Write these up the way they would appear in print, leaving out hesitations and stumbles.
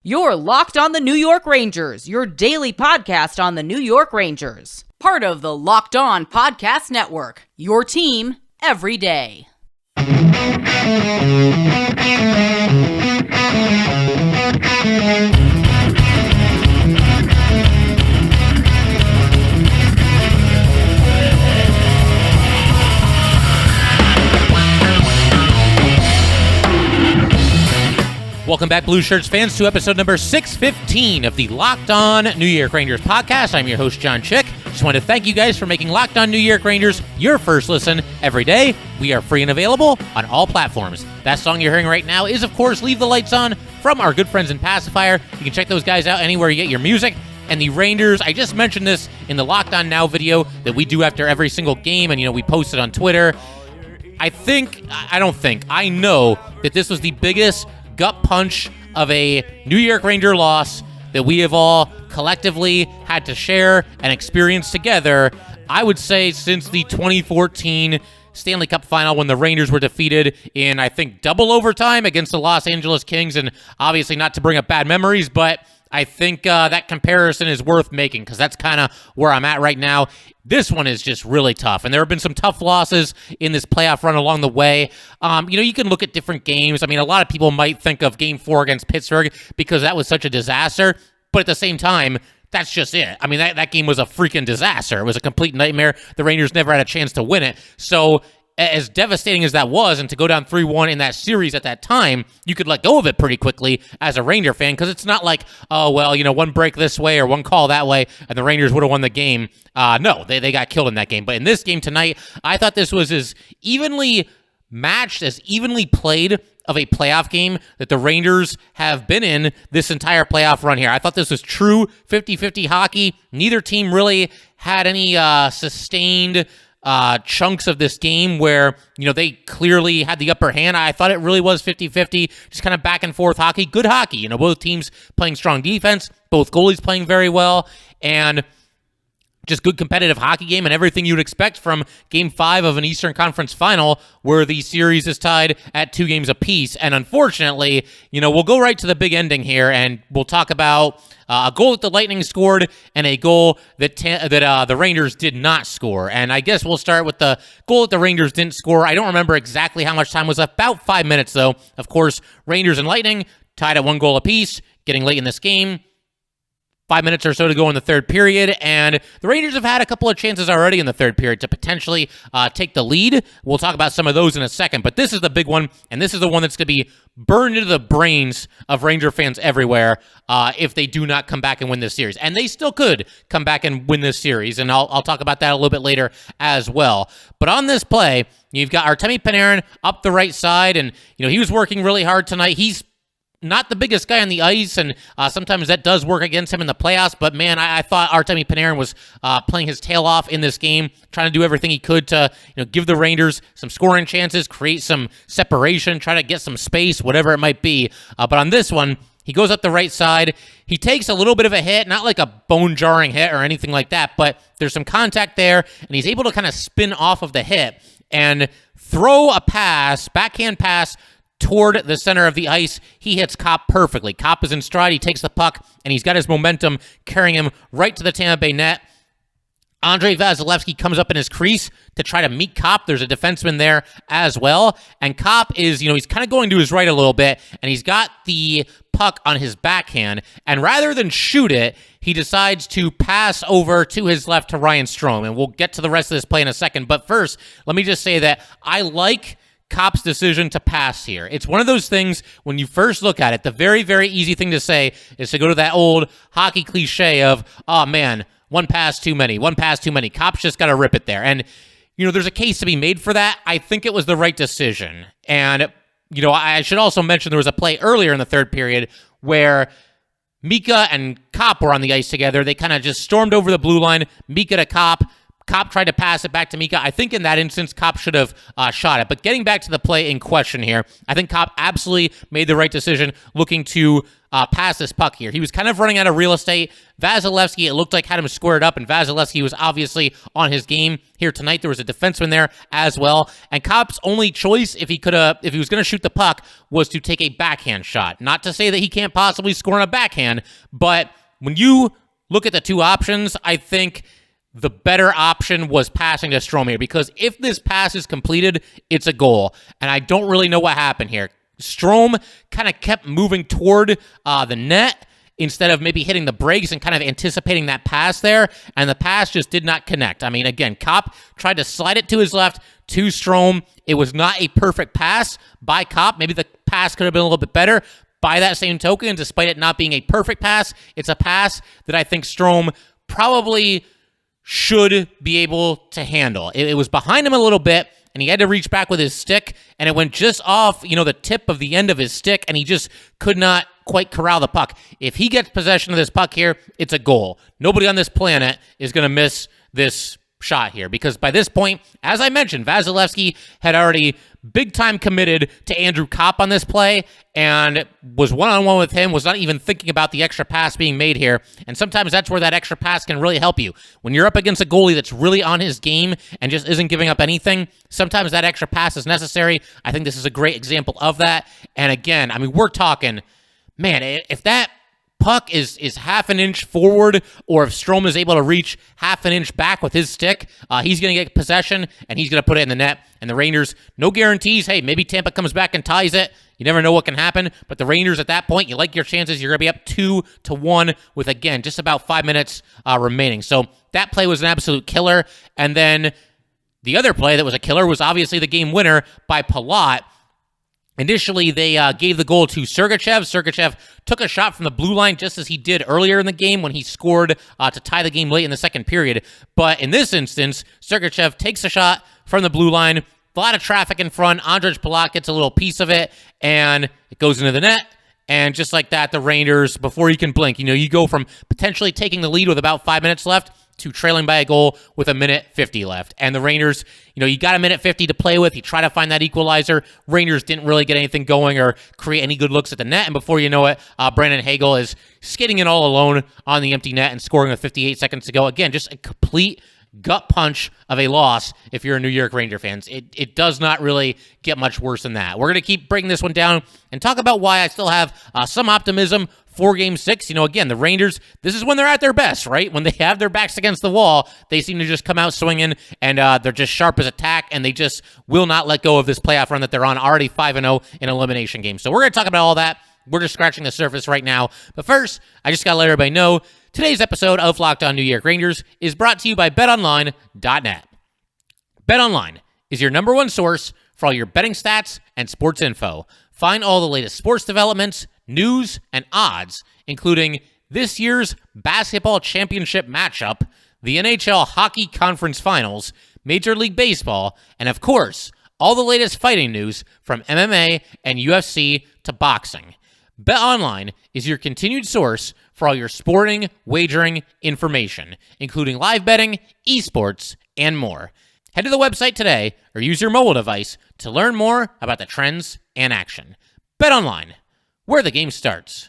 You're Locked on the New York Rangers, your daily podcast on the New York Rangers. Part of the Locked On Podcast Network, your team every day. Welcome back, Blueshirts fans, to episode number 615 of the Locked On New York Rangers podcast. I'm your host, John Chick. Just want to thank you guys for making Locked On New York Rangers your first listen every day. We are free and available on all platforms. That song you're hearing right now is, of course, Leave the Lights On from our good friends in Passafire. You can check those guys out anywhere you get your music. And the Rangers, I just mentioned this in the Locked On Now video that we do after every single game, and, we post it on Twitter. I know that this was the biggest gut punch of a New York Ranger loss that we have all collectively had to share and experience together, I would say, since the 2014 Stanley Cup Final when the Rangers were defeated in, I think, double overtime against the Los Angeles Kings. And obviously not to bring up bad memories, but I think that comparison is worth making because that's kind of where I'm at right now. This one is just really tough, and there have been some tough losses in this playoff run along the way. You can look at different games. I mean, a lot of people might think of Game 4 against Pittsburgh because that was such a disaster, but at the same time, that's just it. I mean, that game was a freaking disaster. It was a complete nightmare. The Rangers never had a chance to win it. So as devastating as that was, and to go down 3-1 in that series at that time, you could let go of it pretty quickly as a Ranger fan, because it's not like, one break this way or one call that way, and the Rangers would have won the game. No, they got killed in that game. But in this game tonight, I thought this was as evenly matched, as evenly played of a playoff game that the Rangers have been in this entire playoff run here. I thought this was true 50-50 hockey. Neither team really had any sustained chunks of this game where, they clearly had the upper hand. I thought it really was 50-50, just kind of back and forth hockey. Good hockey. Both teams playing strong defense, both goalies playing very well, and just good competitive hockey game and everything you'd expect from Game 5 of an Eastern Conference Final where the series is tied at 2 games apiece. And unfortunately, we'll go right to the big ending here, and we'll talk about a goal that the Lightning scored and a goal that the Rangers did not score. And I guess we'll start with the goal that the Rangers didn't score. I don't remember exactly how much time was left. About 5 minutes, though. Of course, Rangers and Lightning tied at 1 goal apiece, getting late in this game. 5 minutes or so to go in the third period, and the Rangers have had a couple of chances already in the third period to potentially take the lead. We'll talk about some of those in a second, but this is the big one, and this is the one that's going to be burned into the brains of Ranger fans everywhere if they do not come back and win this series. And they still could come back and win this series, and I'll talk about that a little bit later as well. But on this play, you've got Artemi Panarin up the right side, and he was working really hard tonight. He's not the biggest guy on the ice, and sometimes that does work against him in the playoffs, but man, I thought Artemi Panarin was playing his tail off in this game, trying to do everything he could to give the Rangers some scoring chances, create some separation, try to get some space, whatever it might be. But on this one, he goes up the right side. He takes a little bit of a hit, not like a bone-jarring hit or anything like that, but there's some contact there, and he's able to kind of spin off of the hit and throw a pass, backhand pass, toward the center of the ice. He hits Copp perfectly. Copp is in stride. He takes the puck, and he's got his momentum carrying him right to the Tampa Bay net. Andrei Vasilevskiy comes up in his crease to try to meet Copp. There's a defenseman there as well. And Copp is, he's kind of going to his right a little bit, and he's got the puck on his backhand. And rather than shoot it, he decides to pass over to his left to Ryan Strome. And we'll get to the rest of this play in a second. But first, let me just say that I like Copp's decision to pass here. It's one of those things, when you first look at it, the very, very easy thing to say is to go to that old hockey cliche of, oh man, one pass too many. Copp's just got to rip it there. And, there's a case to be made for that. I think it was the right decision. And, I should also mention there was a play earlier in the third period where Mika and Copp were on the ice together. They kind of just stormed over the blue line. Mika to Copp Copp tried to pass it back to Mika. I think in that instance, Copp should have shot it. But getting back to the play in question here, I think Copp absolutely made the right decision looking to pass this puck here. He was kind of running out of real estate. Vasilevskiy, it looked like, had him squared up, and Vasilevskiy was obviously on his game here tonight. There was a defenseman there as well, and Copp's only choice, if he was going to shoot the puck, was to take a backhand shot. Not to say that he can't possibly score on a backhand, but when you look at the two options, I think the better option was passing to Strome here, because if this pass is completed, it's a goal, and I don't really know what happened here. Strome kind of kept moving toward the net instead of maybe hitting the brakes and kind of anticipating that pass there, and the pass just did not connect. I mean, again, Copp tried to slide it to his left to Strome. It was not a perfect pass by Copp. Maybe the pass could have been a little bit better. By that same token, despite it not being a perfect pass, it's a pass that I think Strome probably should be able to handle. It was behind him a little bit, and he had to reach back with his stick, and it went just off, the tip of the end of his stick, and he just could not quite corral the puck. If he gets possession of this puck here, it's a goal. Nobody on this planet is going to miss this shot here, because by this point, as I mentioned, Vasilevskiy had already big time committed to Andrew Copp on this play and was one-on-one with him, was not even thinking about the extra pass being made here. And sometimes that's where that extra pass can really help you. When you're up against a goalie that's really on his game and just isn't giving up anything, sometimes that extra pass is necessary. I think this is a great example of that. And again, I mean, we're talking, man, if that puck is half an inch forward, or if Strome is able to reach half an inch back with his stick, he's going to get possession, and he's going to put it in the net. And the Rangers, no guarantees. Hey, maybe Tampa comes back and ties it. You never know what can happen. But the Rangers at that point, you like your chances. You're going to be up 2-1 with, again, just about 5 minutes remaining. So that play was an absolute killer. And then the other play that was a killer was obviously the game winner by Palat. Initially, they gave the goal to Sergachev. Sergachev took a shot from the blue line just as he did earlier in the game when he scored to tie the game late in the second period. But in this instance, Sergachev takes a shot from the blue line. A lot of traffic in front. Ondrej Palat gets a little piece of it, and it goes into the net. And just like that, the Rangers, before you can blink, you go from potentially taking the lead with about 5 minutes left to trailing by a goal with 1:50 left. And the Rangers, you got 1:50 to play with. You try to find that equalizer. Rangers didn't really get anything going or create any good looks at the net. And before you know it, Brandon Hagel is skidding in all alone on the empty net and scoring with 58 seconds to go. Again, just a complete gut punch of a loss if you're a New York Ranger fans. It does not really get much worse than that. We're going to keep breaking this one down and talk about why I still have some optimism for Game 6. Again, the Rangers, this is when they're at their best, right? When they have their backs against the wall, they seem to just come out swinging, and they're just sharp as a tack, and they just will not let go of this playoff run that they're on, already 5-0 in elimination games. So we're going to talk about all that. We're just scratching the surface right now. But first, I just got to let everybody know, today's episode of Locked On New York Rangers is brought to you by BetOnline.net. BetOnline is your number one source for all your betting stats and sports info. Find all the latest sports developments, news, and odds, including this year's basketball championship matchup, the NHL Hockey Conference Finals, Major League Baseball, and of course, all the latest fighting news from MMA and UFC to boxing. BetOnline is your continued source for all your sporting wagering information, including live betting, esports, and more. Head to the website today or use your mobile device to learn more about the trends and action. BetOnline, where the game starts.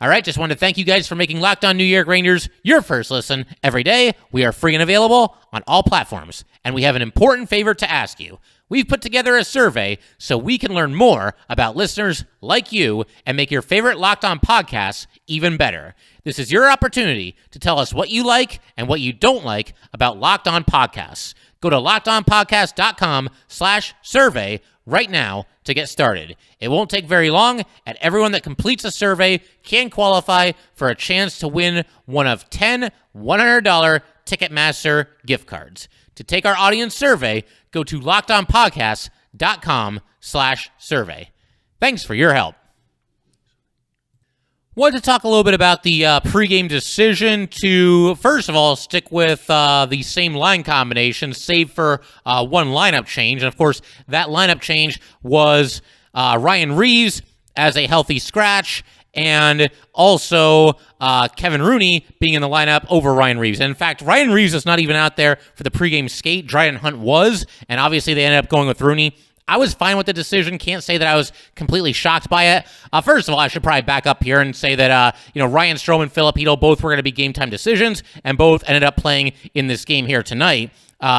All right, just wanted to thank you guys for making Locked On New York Rangers your first listen every day. We are free and available on all platforms, and we have an important favor to ask you. We've put together a survey so we can learn more about listeners like you and make your favorite Locked On podcasts even better. This is your opportunity to tell us what you like and what you don't like about Locked On Podcasts. Go to lockedonpodcast.com/survey right now to get started. It won't take very long, and everyone that completes a survey can qualify for a chance to win one of 10 $100 Ticketmaster gift cards. To take our audience survey, go to lockedonpodcast.com/survey. Thanks for your help. Wanted to talk a little bit about the pregame decision to, first of all, stick with the same line combination, save for one lineup change. And, of course, that lineup change was Ryan Reeves as a healthy scratch and also Kevin Rooney being in the lineup over Ryan Reaves. And in fact, Ryan Reaves is not even out there for the pregame skate. Dryden Hunt was, and obviously they ended up going with Rooney. I was fine with the decision. Can't say that I was completely shocked by it. First of all, I should probably back up here and say that Ryan Strome and Filip Chytil both were going to be game time decisions, and both ended up playing in this game here tonight.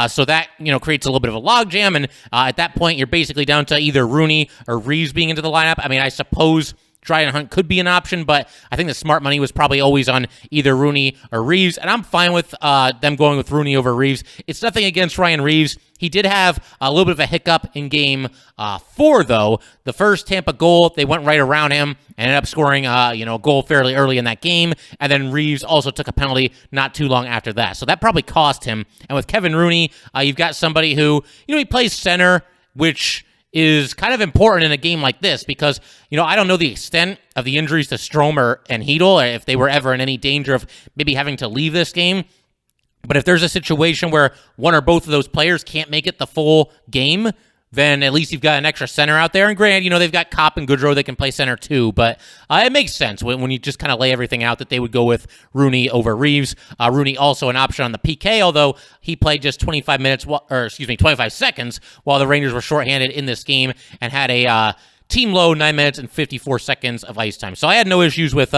So that, creates a little bit of a logjam, and at that point, you're basically down to either Rooney or Reaves being into the lineup. I mean, I suppose Dryden Hunt could be an option, but I think the smart money was probably always on either Rooney or Reaves, and I'm fine with them going with Rooney over Reaves. It's nothing against Ryan Reaves. He did have a little bit of a hiccup in game 4, though. The first Tampa goal, they went right around him and ended up scoring a goal fairly early in that game, and then Reaves also took a penalty not too long after that. So that probably cost him. And with Kevin Rooney, you've got somebody who, he plays center, which is kind of important in a game like this because, I don't know the extent of the injuries to Strome and Chytil, or if they were ever in any danger of maybe having to leave this game. But if there's a situation where one or both of those players can't make it the full game, then at least you've got an extra center out there. And granted, they've got Copp and Goodrow that can play center too, but it makes sense when you just kind of lay everything out that they would go with Rooney over Reaves. Rooney also an option on the PK, although he played just 25 seconds while the Rangers were shorthanded in this game and had a team low 9 minutes and 54 seconds of ice time. So I had no issues with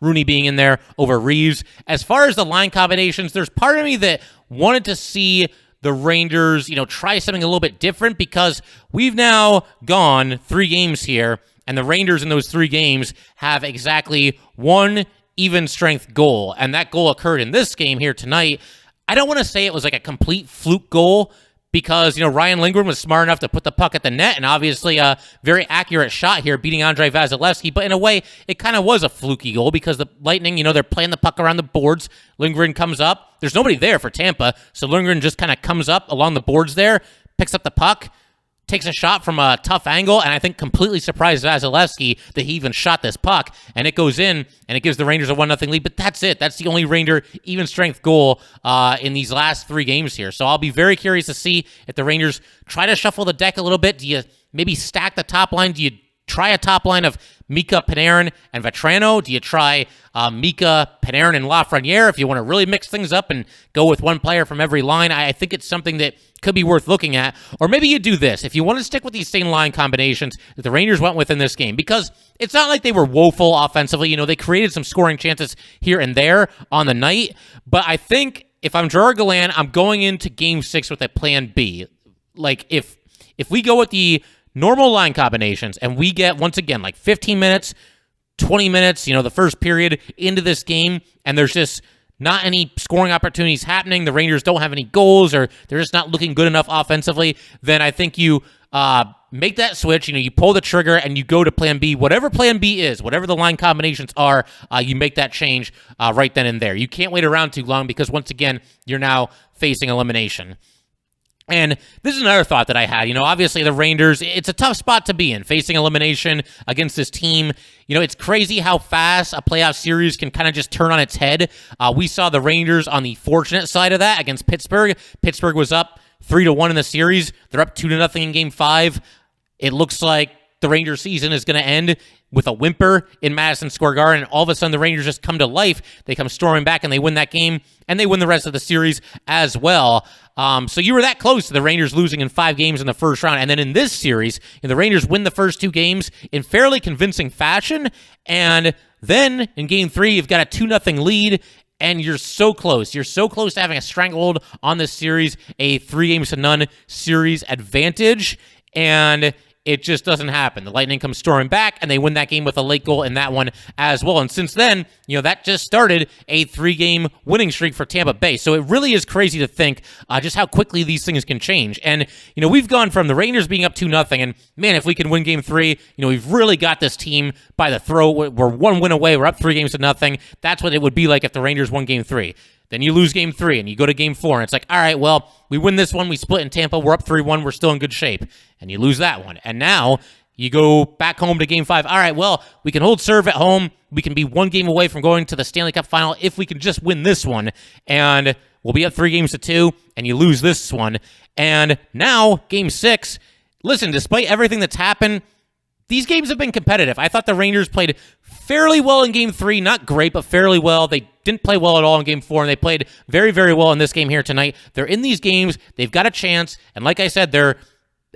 Rooney being in there over Reaves. As far as the line combinations, there's part of me that wanted to see the Rangers, try something a little bit different because we've now gone 3 games here, and the Rangers in those 3 games have exactly 1 even strength goal, and that goal occurred in this game here tonight. I don't want to say it was like a complete fluke goal because, Ryan Lindgren was smart enough to put the puck at the net, and obviously a very accurate shot here beating Andrei Vasilevskiy, but in a way, it kind of was a fluky goal because the Lightning, they're playing the puck around the boards. Lindgren comes up. There's nobody there for Tampa, so Lindgren just kind of comes up along the boards there, picks up the puck, takes a shot from a tough angle, and I think completely surprised Vasilevskiy that he even shot this puck, and it goes in, and it gives the Rangers a 1-0 lead, but that's it. That's the only Ranger even-strength goal in these last 3 games here, so I'll be very curious to see if the Rangers try to shuffle the deck a little bit. Do you maybe stack the top line? Do you try a top line of Mika, Panarin, and Vatrano? Do you try Mika, Panarin, and Lafreniere if you want to really mix things up and go with one player from every line? I think it's something that could be worth looking at. Or maybe you do this. If you want to stick with these same line combinations that the Rangers went with in this game, because it's not like they were woeful offensively. They created some scoring chances here and there on the night. But I think if I'm Gerard Gallant, I'm going into Game 6 with a plan B. Like, if we go with the normal line combinations and we get, once again, like 15 minutes, 20 minutes, the first period into this game, and there's just not any scoring opportunities happening, the Rangers don't have any goals, or they're just not looking good enough offensively, then I think you make that switch, you pull the trigger and you go to plan B. Whatever plan B is, whatever the line combinations are, you make that change right then and there. You can't wait around too long because, once again, you're now facing elimination. And this is another thought that I had. Obviously the Rangers, it's a tough spot to be in, facing elimination against this team. It's crazy how fast a playoff series can kind of just turn on its head. We saw the Rangers on the fortunate side of that against Pittsburgh. Pittsburgh was up 3-1 in the series. They're up 2-0 in Game 5. It looks like the Rangers season is going to end with a whimper in Madison Square Garden, and all of a sudden the Rangers just come to life. They come storming back and they win that game, and they win the rest of the series as well. So you were that close to the Rangers losing in 5 games in the first round, and then in this series, the Rangers win the first 2 games in fairly convincing fashion, and then in Game 3, you've got a 2-0 lead, and you're so close. You're so close to having a stranglehold on this series, a 3-0 series advantage, and it just doesn't happen. The Lightning come storming back, and they win that game with a late goal in that one as well. And since then, that just started a 3-game winning streak for Tampa Bay. So it really is crazy to think just how quickly these things can change. And, we've gone from the Rangers being up 2-0, and, man, if we can win Game 3, we've really got this team by the throat. We're 1 win away. We're up 3-0. That's what it would be like if the Rangers won Game 3. Then you lose Game 3, and you go to Game 4, and it's like, all right, well, we win this one, we split in Tampa, we're up 3-1, we're still in good shape. And you lose that one. And now you go back home to Game 5. All right, well, we can hold serve at home. We can be 1 game away from going to the Stanley Cup Final if we can just win this one. And we'll be up 3-2, and you lose this one. And now, Game 6, listen, despite everything that's happened, these games have been competitive. I thought the Rangers played fairly well in Game 3. Not great, but fairly well. They didn't play well at all in Game 4, and they played very, very well in this game here tonight. They're in these games. They've got a chance, and like I said, they're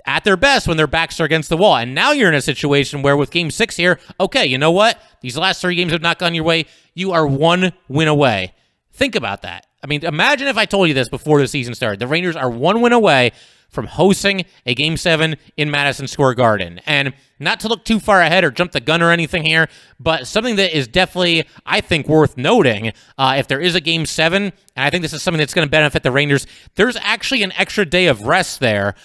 at their best when their backs are against the wall. And now you're in a situation where with Game 6 here, okay, you know what? These last 3 games have not gone your way. You are 1 win away. Think about that. I mean, imagine if I told you this before the season started. The Rangers are 1 win away from hosting a Game 7 in Madison Square Garden. And not to look too far ahead or jump the gun or anything here, but something that is definitely, I think, worth noting, if there is a Game 7, and I think this is something that's going to benefit the Rangers, there's actually an extra day of rest there.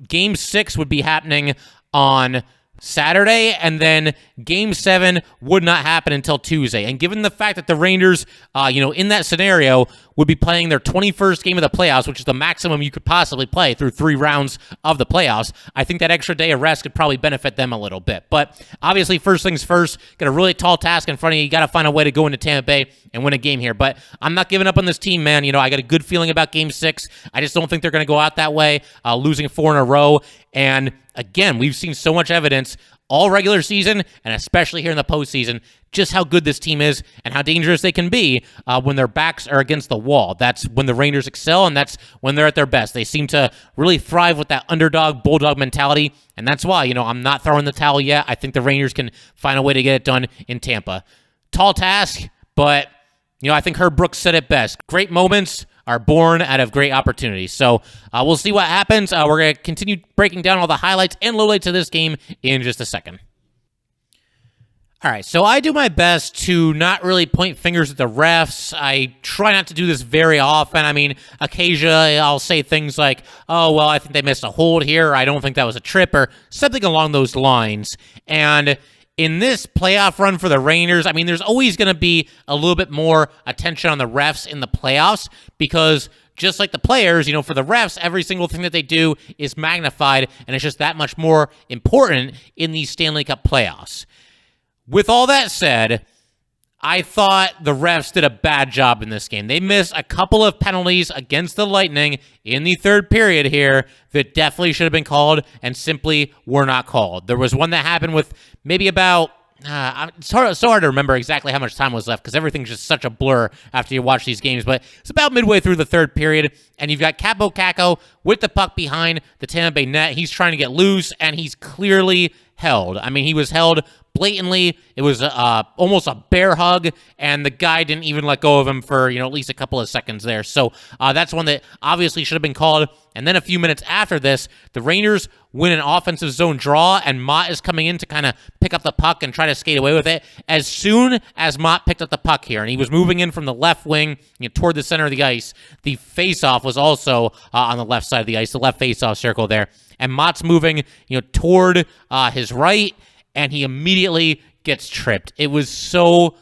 Game 6 would be happening on Saturday, and then Game 7 would not happen until Tuesday. And given the fact that the Rangers, in that scenario, would be playing their 21st game of the playoffs, which is the maximum you could possibly play through 3 rounds of the playoffs, I think that extra day of rest could probably benefit them a little bit. But obviously, first things first, got a really tall task in front of you. You got to find a way to go into Tampa Bay and win a game here. But I'm not giving up on this team, man. I got a good feeling about Game 6. I just don't think they're going to go out that way, losing 4 in a row. And again, we've seen so much evidence all regular season, and especially here in the postseason, just how good this team is and how dangerous they can be when their backs are against the wall. That's when the Rangers excel, and that's when they're at their best. They seem to really thrive with that underdog, bulldog mentality, and that's why, I'm not throwing the towel yet. I think the Rangers can find a way to get it done in Tampa. Tall task, but, I think Herb Brooks said it best. Great moments are born out of great opportunities. So we'll see what happens. We're going to continue breaking down all the highlights and lowlights of this game in just a second. All right, so I do my best to not really point fingers at the refs. I try not to do this very often. I mean, occasionally I'll say things like, oh, well, I think they missed a hold here, or I don't think that was a trip, or something along those lines. And in this playoff run for the Rangers, I mean, there's always going to be a little bit more attention on the refs in the playoffs because just like the players, for the refs, every single thing that they do is magnified, and it's just that much more important in these Stanley Cup playoffs. With all that said, I thought the refs did a bad job in this game. They missed a couple of penalties against the Lightning in the third period here that definitely should have been called and simply were not called. There was one that happened with maybe about, it's so hard to remember exactly how much time was left because everything's just such a blur after you watch these games, but it's about midway through the third period, and you've got Kaapo Kakko with the puck behind the Tampa Bay net. He's trying to get loose, and he's clearly held. I mean, he was held blatantly. It was almost a bear hug, and the guy didn't even let go of him for at least a couple of seconds there. So that's one that obviously should have been called. And then a few minutes after this, the Rangers win an offensive zone draw, and Motte is coming in to kind of pick up the puck and try to skate away with it. As soon as Motte picked up the puck here, and he was moving in from the left wing toward the center of the ice, the faceoff was also on the left side of the ice, the left faceoff circle there. And Motte's moving toward his right, and he immediately gets tripped. It was so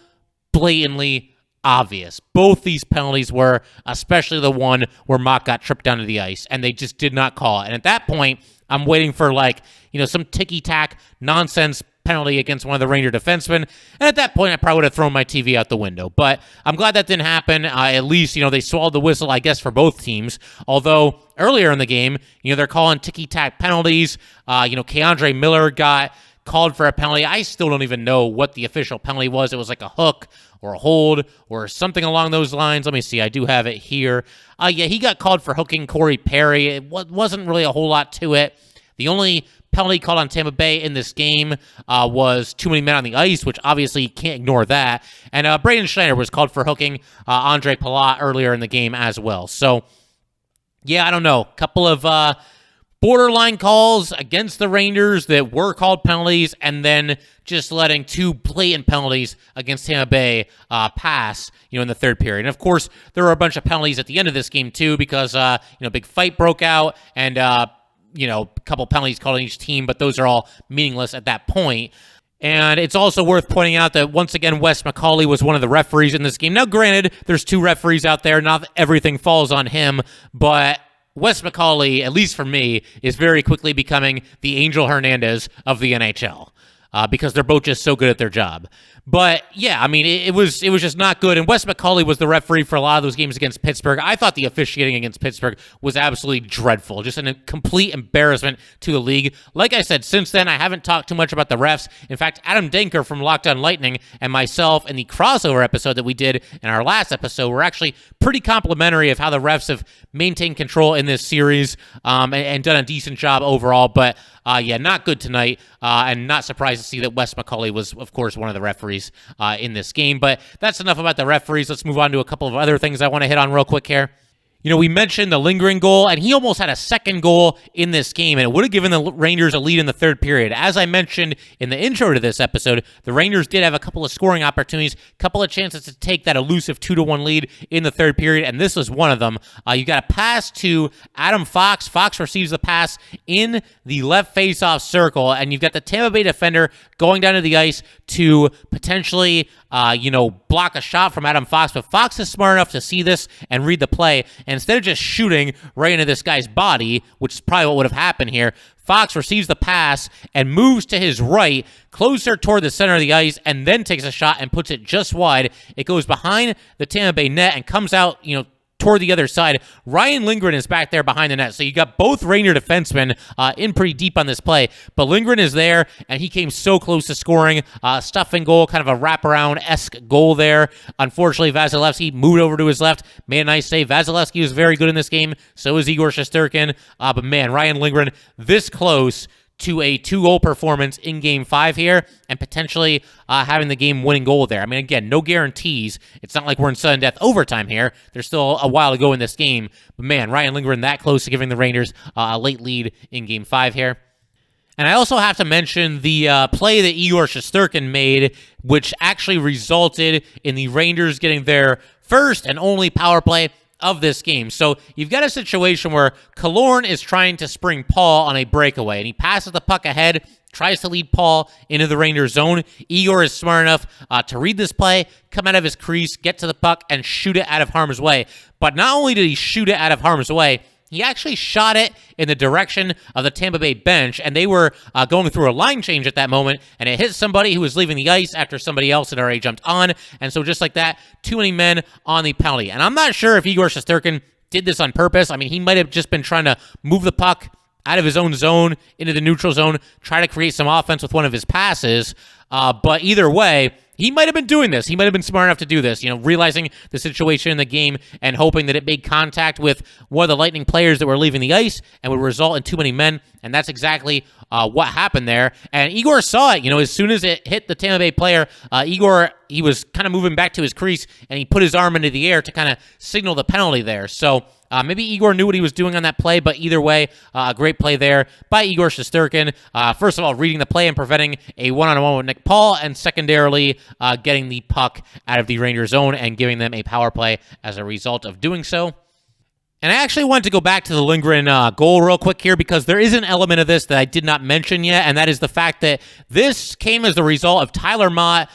blatantly obvious. Both these penalties were, especially the one where Motte got tripped down to the ice, and they just did not call it. And at that point, I'm waiting for some ticky-tack nonsense penalty against one of the Ranger defensemen. And at that point, I probably would have thrown my TV out the window. But I'm glad that didn't happen. At least, they swallowed the whistle, I guess, for both teams. Although earlier in the game, they're calling ticky-tack penalties. Keandre Miller got called for a penalty. I still don't even know what the official penalty was. It was like a hook or a hold or something along those lines. Let me see. I do have it here. He got called for hooking Corey Perry. It wasn't really a whole lot to it. The only penalty called on Tampa Bay in this game was too many men on the ice, which obviously you can't ignore that. And Braden Schneider was called for hooking Ondrej Palat earlier in the game as well. So, yeah, I don't know. Couple of borderline calls against the Rangers that were called penalties, and then just letting 2 blatant penalties against Tampa Bay pass, in the third period. And of course, there were a bunch of penalties at the end of this game too, because big fight broke out, and a couple penalties called on each team, but those are all meaningless at that point. And it's also worth pointing out that, once again, Wes McCauley was one of the referees in this game. Now, granted, there's 2 referees out there. Not everything falls on him, but Wes McCauley, at least for me, is very quickly becoming the Angel Hernandez of the NHL. Because they're both just so good at their job. But yeah, I mean, it was just not good. And Wes McCauley was the referee for a lot of those games against Pittsburgh. I thought the officiating against Pittsburgh was absolutely dreadful, just a complete embarrassment to the league. Like I said, since then, I haven't talked too much about the refs. In fact, Adam Denker from Locked On Lightning and myself in the crossover episode that we did in our last episode were actually pretty complimentary of how the refs have maintained control in this series and done a decent job overall. But yeah, not good tonight, and not surprised to see that Wes McCauley was, of course, one of the referees in this game. But that's enough about the referees. Let's move on to a couple of other things I want to hit on real quick here. You know, we mentioned the lingering goal, and he almost had a second goal in this game, and it would have given the Rangers a lead in the third period. As I mentioned in the intro to this episode, the Rangers did have a couple of scoring opportunities, a couple of chances to take that elusive 2-1 lead in the third period, and this was one of them. You got a pass to Adam Fox. Fox receives the pass in the left face-off circle, and you've got the Tampa Bay defender going down to the ice to potentially block a shot from Adam Fox, but Fox is smart enough to see this and read the play, and instead of just shooting right into this guy's body, which is probably what would have happened here, Fox receives the pass and moves to his right, closer toward the center of the ice, and then takes a shot and puts it just wide. It goes behind the Tampa Bay net and comes out, toward the other side. Ryan Lindgren is back there behind the net. So you got both Ranger defensemen in pretty deep on this play. But Lindgren is there, and he came so close to scoring. Stuffing goal, kind of a wraparound-esque goal there. Unfortunately, Vasilevskiy moved over to his left. Made a nice save. Vasilevskiy was very good in this game. So is Igor Shesterkin. But man, Ryan Lindgren this close to a 2-goal performance in Game 5 here, and potentially having the game-winning goal there. I mean, again, no guarantees. It's not like we're in sudden death overtime here. There's still a while to go in this game. But man, Ryan Lindgren that close to giving the Rangers a late lead in Game 5 here. And I also have to mention the play that Igor Shesterkin made, which actually resulted in the Rangers getting their first and only power play of this game. So you've got a situation where Killorn is trying to spring Paul on a breakaway, and he passes the puck ahead, tries to lead Paul into the Rangers zone. Igor is smart enough to read this play, come out of his crease, get to the puck, and shoot it out of harm's way. But not only did he shoot it out of harm's way, he actually shot it in the direction of the Tampa Bay bench, and they were going through a line change at that moment, and it hit somebody who was leaving the ice after somebody else had already jumped on, and so just like that, too many men on the penalty. And I'm not sure if Igor Shesterkin did this on purpose. I mean, he might have just been trying to move the puck out of his own zone into the neutral zone, try to create some offense with one of his passes, but either way, he might have been doing this. He might have been smart enough to do this, realizing the situation in the game and hoping that it made contact with one of the Lightning players that were leaving the ice and would result in too many men. And that's exactly what happened there. And Igor saw it, as soon as it hit the Tampa Bay player, Igor, he was kind of moving back to his crease and he put his arm into the air to kind of signal the penalty there. So maybe Igor knew what he was doing on that play, but either way, a great play there by Igor Shesterkin. First of all, reading the play and preventing a one-on-one with Nick Paul, and secondarily, getting the puck out of the Rangers zone and giving them a power play as a result of doing so. And I actually wanted to go back to the Lindgren goal real quick here, because there is an element of this that I did not mention yet, and that is the fact that this came as the result of Tyler Motte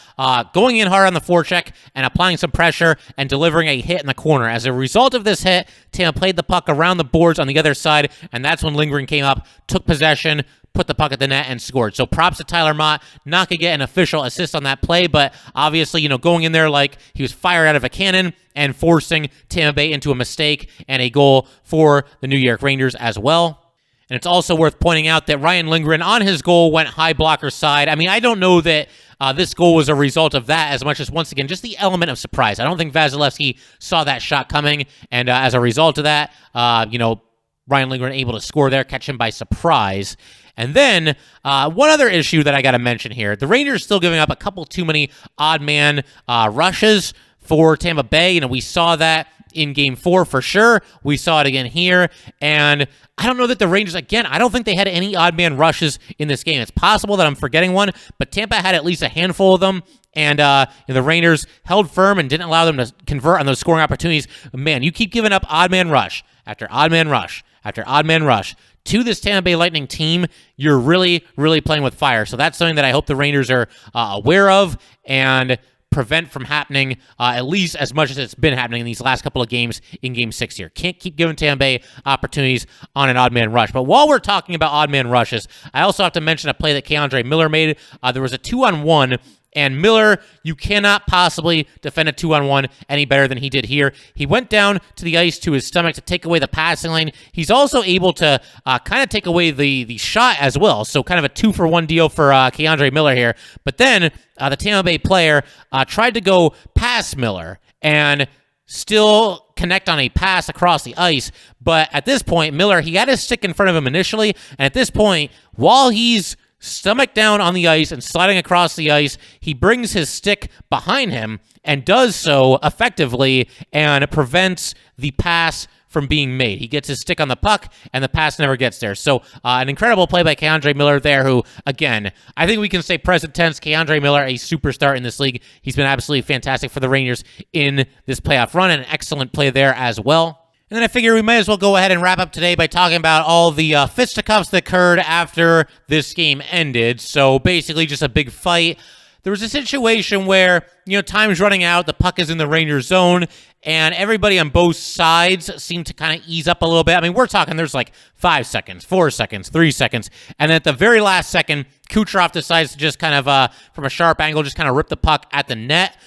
going in hard on the forecheck and applying some pressure and delivering a hit in the corner. As a result of this hit, Tampa played the puck around the boards on the other side, and that's when Lindgren came up, took possession, put the puck at the net, and scored. So props to Tyler Motte. Not going to get an official assist on that play, but obviously, going in there like he was fired out of a cannon and forcing Tampa Bay into a mistake and a goal for the New York Rangers as well. And it's also worth pointing out that Ryan Lindgren on his goal went high blocker side. I mean, I don't know that this goal was a result of that as much as, once again, just the element of surprise. I don't think Vasilevskiy saw that shot coming, and as a result of that, Ryan Lindgren able to score there, catch him by surprise. And then one other issue that I got to mention here. The Rangers still giving up a couple too many odd man rushes for Tampa Bay. We saw that in Game 4 for sure. We saw it again here. And I don't know that the Rangers, again, I don't think they had any odd man rushes in this game. It's possible that I'm forgetting one, but Tampa had at least a handful of them. And the Rangers held firm and didn't allow them to convert on those scoring opportunities. Man, you keep giving up odd man rush after odd man rush after odd man rush to this Tampa Bay Lightning team, you're really, really playing with fire. So that's something that I hope the Rangers are aware of and prevent from happening, at least as much as it's been happening in these last couple of games in Game 6 here. Can't keep giving Tampa Bay opportunities on an odd man rush. But while we're talking about odd man rushes, I also have to mention a play that Andrei Miller made. There was a 2-on-1 And Miller, you cannot possibly defend a 2-on-1 any better than he did here. He went down to the ice to his stomach to take away the passing lane. He's also able to kind of take away the shot as well. So kind of a 2-for-1 deal for K'Andre Miller here. But then the Tampa Bay player tried to go past Miller and still connect on a pass across the ice. But at this point, Miller, he had his stick in front of him initially. And at this point, while he's stomach down on the ice and sliding across the ice, he brings his stick behind him and does so effectively and prevents the pass from being made. He gets his stick on the puck, and the pass never gets there. So an incredible play by K'Andre Miller there, who, again, I think we can say present tense, K'Andre Miller, a superstar in this league. He's been absolutely fantastic for the Rangers in this playoff run, and an excellent play there as well. And then I figure we might as well go ahead and wrap up today by talking about all the fisticuffs that occurred after this game ended. So basically just a big fight. There was a situation where, time's running out, the puck is in the Rangers zone, and everybody on both sides seemed to kind of ease up a little bit. I mean, we're talking there's like 5 seconds, 4 seconds, 3 seconds, and then at the very last second, Kucherov decides to just kind of, from a sharp angle, just kind of rip the puck at the net,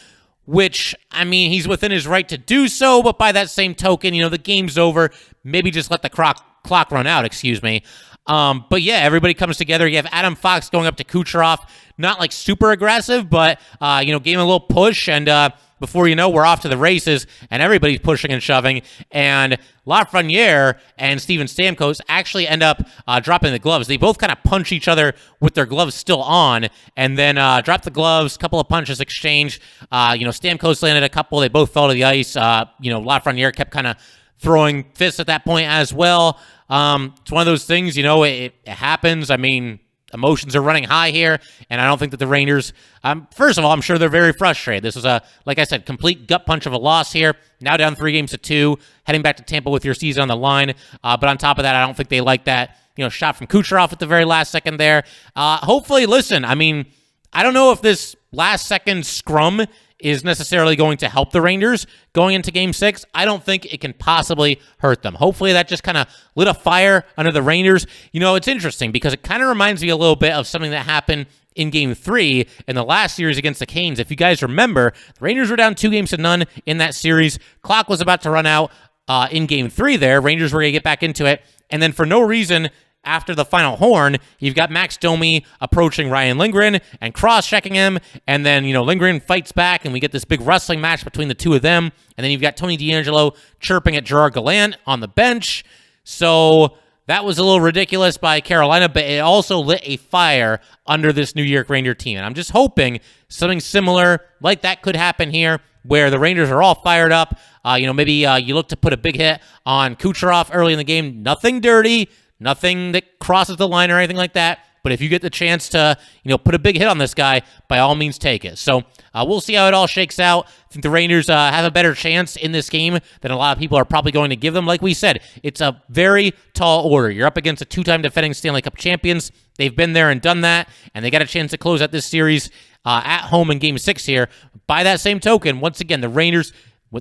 which, I mean, he's within his right to do so, but by that same token, the game's over. Maybe just let the clock run out, But yeah, everybody comes together. You have Adam Fox going up to Kucherov, not like super aggressive, but, gave him a little push, and before you know, we're off to the races, and everybody's pushing and shoving, and Lafreniere and Steven Stamkos actually end up dropping the gloves. They both kind of punch each other with their gloves still on, and then drop the gloves, couple of punches exchanged. Stamkos landed a couple. They both fell to the ice. Lafreniere kept kind of throwing fists at that point as well. It's one of those things, it happens. I mean, emotions are running high here, and I don't think that the Rangers, first of all, I'm sure they're very frustrated. This was like I said, complete gut punch of a loss here. Now down 3-2, heading back to Tampa with your season on the line. But on top of that, I don't think they like that, shot from Kucherov at the very last second there. Hopefully, listen, I mean, I don't know if this last second scrum is necessarily going to help the Rangers going into Game 6. I don't think it can possibly hurt them. Hopefully that just kind of lit a fire under the Rangers. It's interesting because it kind of reminds me a little bit of something that happened in Game 3 in the last series against the Canes. If you guys remember, the Rangers were down 2-0 in that series. Clock was about to run out in Game 3 there. Rangers were going to get back into it. And then for no reason, after the final horn, you've got Max Domi approaching Ryan Lindgren and cross-checking him, and then, Lindgren fights back, and we get this big wrestling match between the two of them, and then you've got Tony DeAngelo chirping at Gerard Gallant on the bench. So that was a little ridiculous by Carolina, but it also lit a fire under this New York Ranger team, and I'm just hoping something similar like that could happen here, where the Rangers are all fired up. Maybe you look to put a big hit on Kucherov early in the game. Nothing dirty, nothing that crosses the line or anything like that. But if you get the chance to, put a big hit on this guy, by all means take it. So we'll see how it all shakes out. I think the Rangers have a better chance in this game than a lot of people are probably going to give them. Like we said, it's a very tall order. You're up against a 2-time defending Stanley Cup champions. They've been there and done that, and they got a chance to close out this series at home in Game 6 here. By that same token, once again, the Rangers,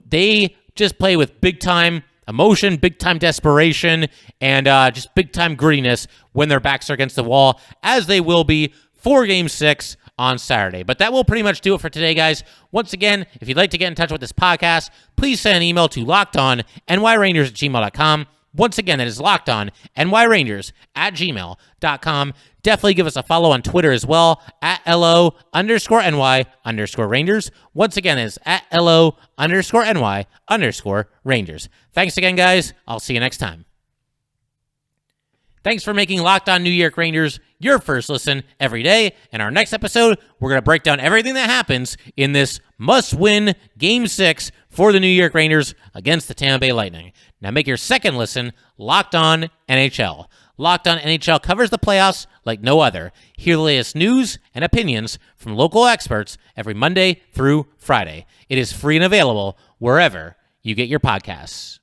they just play with big-time emotion, big-time desperation, and just big-time grittiness when their backs are against the wall, as they will be for Game 6 on Saturday. But that will pretty much do it for today, guys. Once again, if you'd like to get in touch with this podcast, please send an email to lockedonnyrangers@gmail.com. Once again, that is lockedonnyrangers@gmail.com. Definitely give us a follow on Twitter as well, @LO_NY_Rangers. Once again, it's @LO_NY_Rangers. Thanks again, guys. I'll see you next time. Thanks for making Locked On New York Rangers your first listen every day. In our next episode, we're going to break down everything that happens in this must-win Game 6 for the New York Rangers against the Tampa Bay Lightning. Now make your second listen Locked On NHL. Locked On NHL covers the playoffs like no other. Hear the latest news and opinions from local experts every Monday through Friday. It is free and available wherever you get your podcasts.